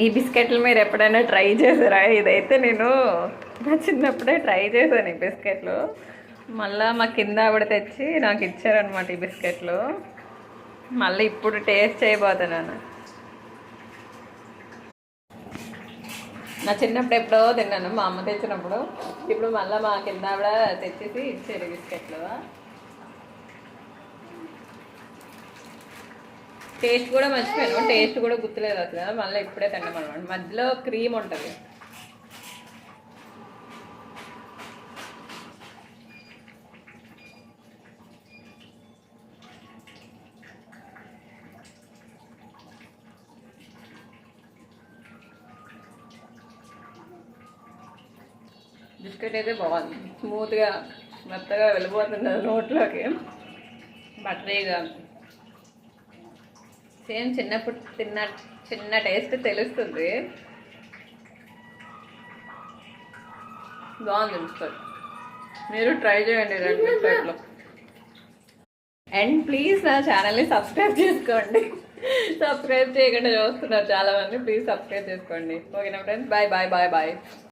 ఈ బిస్కెట్లు మీరు ఎప్పుడైనా ట్రై చేసారా? ఇదైతే నేను నా చిన్నప్పుడే ట్రై చేశాను ఈ బిస్కెట్లు. మళ్ళీ మా కింద ఆవిడ తెచ్చి నాకు ఇచ్చారనమాట ఈ బిస్కెట్లు. మళ్ళీ ఇప్పుడు టేస్ట్ చేయబోతున్నాను. నా చిన్నప్పుడు ఎప్పుడో తిన్నాను మా అమ్మ తెచ్చినప్పుడు. ఇప్పుడు మళ్ళీ మా కింద ఆవిడ తెచ్చేసి ఇచ్చారు బిస్కెట్లు. టేస్ట్ కూడా మర్చిపోయాను, టేస్ట్ కూడా గుర్తులేదు అసలు. మళ్ళీ ఇప్పుడే తిన్నాం అనమాట. మధ్యలో క్రీమ్ ఉంటుంది. బిస్కెట్ అయితే బాగుంది, స్మూత్గా మెత్తగా వెళ్ళిపోతుంది నోట్లోకి, బటరీగా. సేమ్ చిన్నప్పుడు చిన్న టేస్ట్ తెలుస్తుంది. బాగుంది బిస్కెట్, మీరు ట్రై చేయండి రెండు బిస్కెట్లు. అండ్ ప్లీజ్ నా ఛానల్ని సబ్స్క్రైబ్ చేసుకోండి. సబ్స్క్రైబ్ చేయకుండా చూస్తున్నారు చాలామంది, ప్లీజ్ సబ్స్క్రైబ్ చేసుకోండి. ఓకేనా friends, bye bye bye bye.